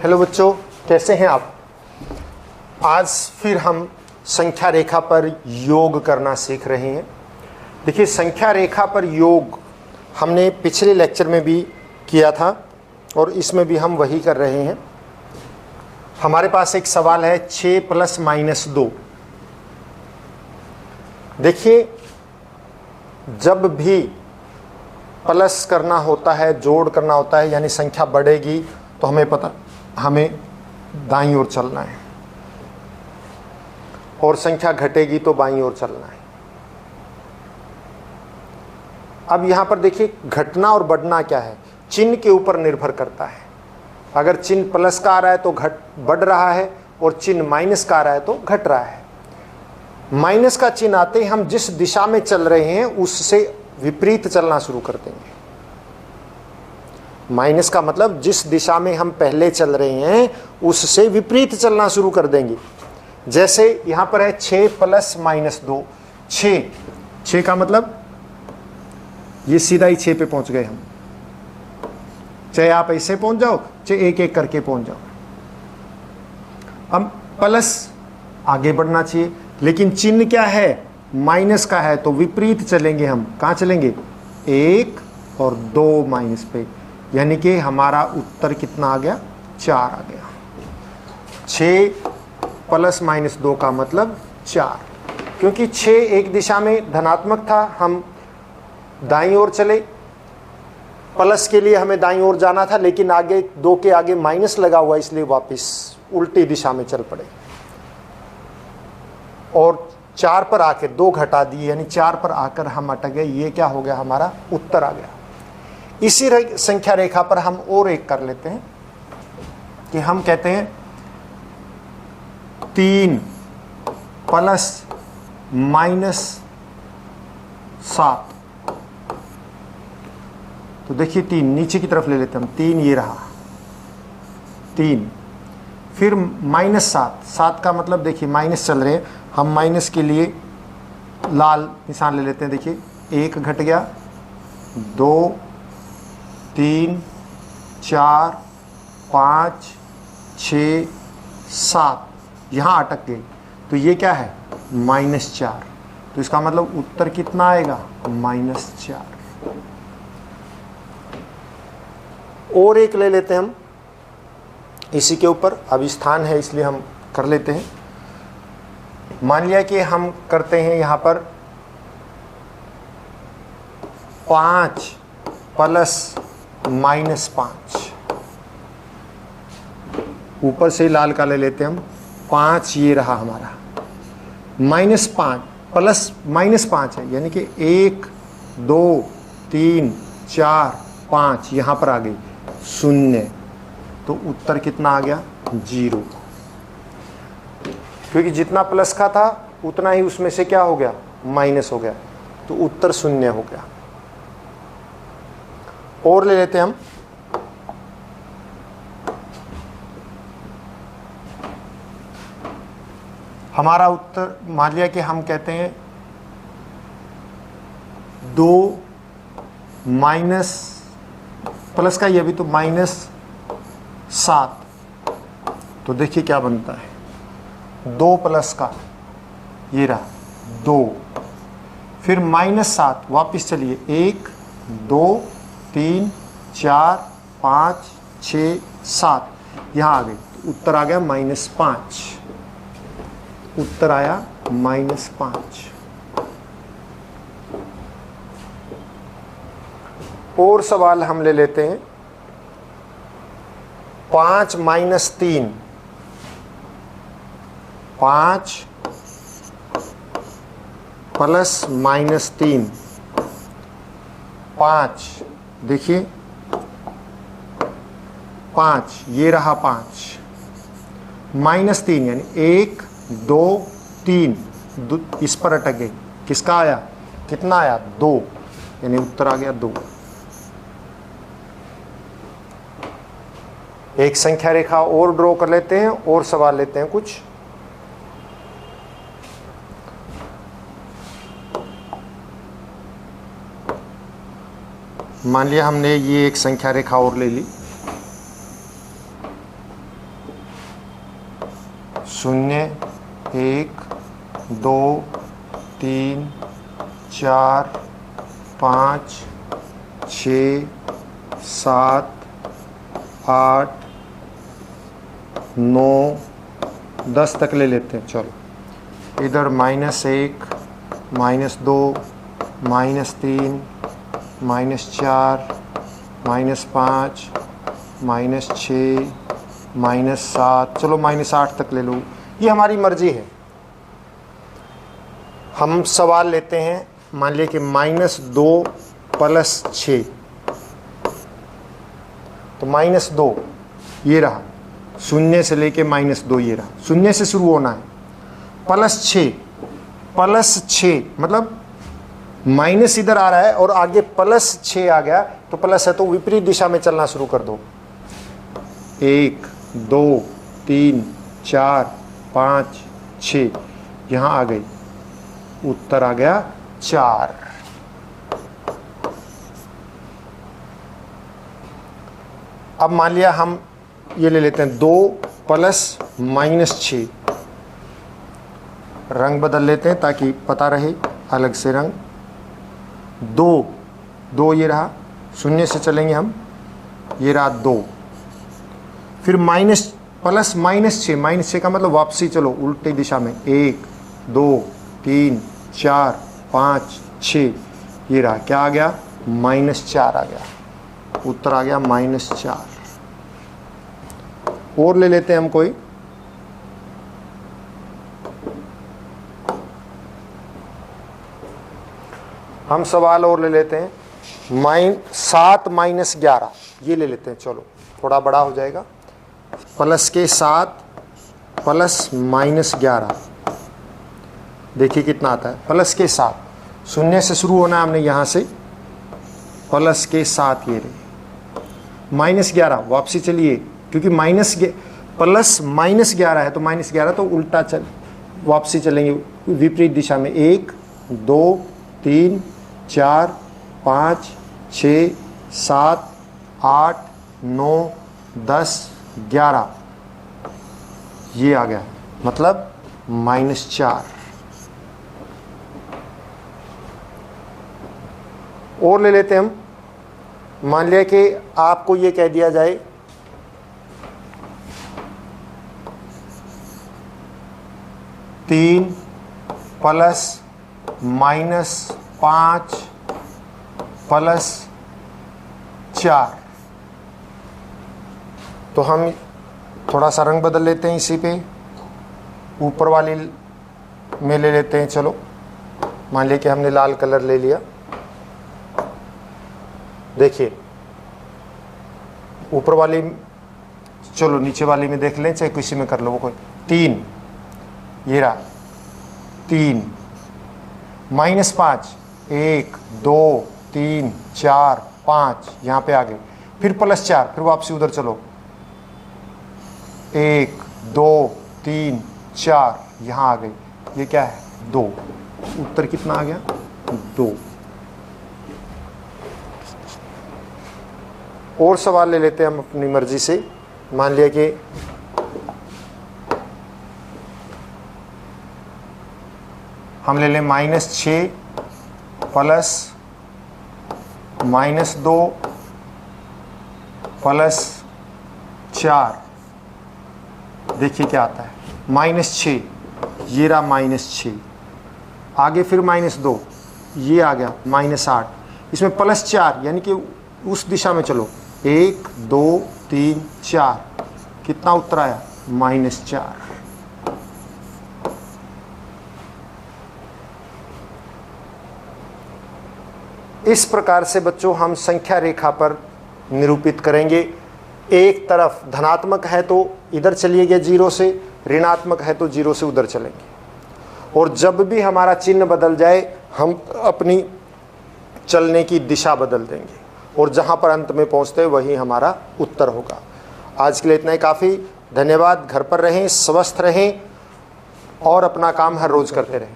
Hello बच्चों, कैसे हैं आप। आज फिर हम संख्या रेखा पर योग करना सीख रहे हैं। देखिए, संख्या रेखा पर योग हमने पिछले लेक्चर में भी किया था और इसमें भी हम वही कर रहे हैं। हमारे पास एक सवाल है 6 + -2। देखिए, जब भी प्लस करना होता है, जोड़ करना होता है, यानी संख्या बढ़ेगी तो हमें दाईं ओर चलना है और संख्या घटेगी तो बाईं ओर चलना है। अब यहां पर देखिए, घटना और बढ़ना क्या है, चिन्ह के ऊपर निर्भर करता है। अगर चिन्ह प्लस का आ रहा है तो बढ़ रहा है और चिन्ह माइनस का आ रहा है तो घट रहा है। माइनस का चिन्ह आते ही हम जिस दिशा में चल रहे हैं उससे विपरीत चलना शुरू कर देंगे। माइनस का मतलब जिस दिशा में हम पहले चल रहे हैं उससे विपरीत चलना शुरू कर देंगे। जैसे यहां पर है 6 + -2, 6 का मतलब ये सीधा ही 6 पे पहुंच गए हम। चाहे आप ऐसे पहुंच जाओ, चाहे एक एक करके पहुंच जाओ। अब प्लस आगे बढ़ना चाहिए, लेकिन चिन्ह क्या है, माइनस का है, तो विपरीत चलेंगे हम। कहां चलेंगे, 1 और 2 माइनस पे, यानी कि हमारा उत्तर कितना आ गया, 4 आ गया। 6 + -2 का मतलब 4, क्योंकि 6 एक दिशा में धनात्मक था, हम दाईं ओर चले। प्लस के लिए हमें दाईं ओर जाना था, लेकिन आगे 2 के आगे माइनस लगा हुआ, इसलिए वापस उल्टी दिशा में चल पड़े और 4 पर आकर 2 घटा दिए, यानी 4 पर आकर हम अटक गए। ये क्या हो गया, हमारा उत्तर आ गया। इसी संख्या रेखा पर हम और एक कर लेते हैं कि हम कहते हैं 3 + -7। तो देखिए, 3 नीचे की तरफ ले लेते हैं हम, 3 ये रहा 3, फिर -7। 7 का मतलब देखिए माइनस चल रहे हैं, हम माइनस के लिए लाल निशान ले लेते हैं। देखिए, 1 घट गया, 2, 3, 4, 5, 6, 7, यहाँ अटक गई। तो ये क्या है, -4। तो इसका मतलब उत्तर कितना आएगा, -4। और एक ले लेते हैं हम इसी के ऊपर। अब स्थान है इसलिए हम कर लेते हैं। मान लिया कि हम करते हैं यहाँ पर 5 + -5। ऊपर से लाल का ले लेते हैं हम, 5 ये रहा हमारा, -5 + -5 है, यानी कि 1, 2, 3, 4, 5 यहाँ पर आ गई 0। तो उत्तर कितना आ गया, 0, क्योंकि जितना प्लस का था उतना ही उसमें से क्या हो गया, माइनस हो गया। तो उत्तर 0 हो गया। और ले लेते हैं हम हमारा उत्तर, मान लिया कि हम कहते हैं 2 माइनस प्लस का, ये भी तो -7। तो देखिए क्या बनता है, 2 प्लस का ये रहा 2, फिर -7, वापिस चलिए 1, 2, 3, 4, 5, 6, 7, यहाँ आ गई। तो उत्तर आ गया -5। उत्तर आया -5। और सवाल हम ले लेते हैं 5 - 3। 5 + -3, 5, देखिए 5 ये रहा 5, -3 यानी 1, 2, 3, इस पर अटक गई। किसका आया, कितना आया, 2, यानी उत्तर आ गया 2। एक संख्या रेखा और ड्रॉ कर लेते हैं और सवाल लेते हैं कुछ। मान लिया हमने ये एक संख्या रेखा और ले ली, 0 1 2 3 4 5 6 7 8 9 10 तक ले लेते हैं। चलो इधर -1 -2 -3 -4 -5 -6 -7, चलो -8 तक ले लो, ये हमारी मर्जी है। हम सवाल लेते हैं, मान लिया कि -2 + 6, तो -2 ये रहा, 0 से लेके -2 ये रहा, 0 से शुरू होना है, +6 मतलब माइनस इधर आ रहा है और आगे +6 आ गया, तो प्लस है तो विपरीत दिशा में चलना शुरू कर दो। 1 2 3 4 5 6, यहाँ आ गई, उत्तर आ गया 4। अब मान लिया हम ये ले लेते हैं 2 + -6, रंग बदल लेते हैं ताकि पता रहे, अलग से रंग। 2 ये रहा, 0 से चलेंगे हम, ये रहा 2, फिर +6 -6 का मतलब वापसी, चलो उल्टी दिशा में, 1 2 3 4 5 6, ये रहा, क्या आ गया, -4 आ गया, उत्तर आ गया -4। और ले लेते हैं हम कोई, हम सवाल और ले लेते हैं, 7 - 11, ये ले लेते हैं, चलो थोड़ा बड़ा हो जाएगा, +7 + -11, देखिए कितना आता है, +7, 0 से शुरू होना है हमने, यहाँ से +7 ये रही, -11 वापसी चलिए, क्योंकि +11 है तो -11 तो उल्टा वापसी चलेंगे विपरीत दिशा में, 1 2 3 4 5 6 7 8 9 10 11, ये आ गया, मतलब -4। और ले लेते हैं हम, मान लिया कि आपको ये कह दिया जाए 3 + -5 + 4, तो हम थोड़ा सा रंग बदल लेते हैं, इसी पे ऊपर वाली में ले लेते हैं। चलो मान लिया कि हमने लाल कलर ले लिया, देखिए ऊपर वाली, चलो नीचे वाली में देख लें, चाहे किसी में कर लो, वो कोई 3, ये रहा 3, -5 1 2 3 4 5, यहाँ पे आ गए, फिर +4, फिर वापसी उधर चलो, 1 2 3 4, यहाँ आ गई, ये क्या है 2, उत्तर कितना आ गया 2। और सवाल ले लेते हैं हम अपनी मर्जी से, मान लिया कि हम ले लें -6 + -2 + 4, देखिए क्या आता है, -6, ये रहा -6, आगे फिर -2, ये आ गया -8, इसमें +4, यानी कि उस दिशा में चलो, 1 2 3 4, कितना उत्तर आया -4। इस प्रकार से बच्चों हम संख्या रेखा पर निरूपित करेंगे। एक तरफ धनात्मक है तो इधर चलिएगा 0 से, ऋणात्मक है तो 0 से उधर चलेंगे, और जब भी हमारा चिन्ह बदल जाए हम अपनी चलने की दिशा बदल देंगे, और जहाँ पर अंत में पहुँचते हैं वही हमारा उत्तर होगा। आज के लिए इतना ही काफ़ी, धन्यवाद। घर पर रहें, स्वस्थ रहें और अपना काम हर रोज़ करते रहें।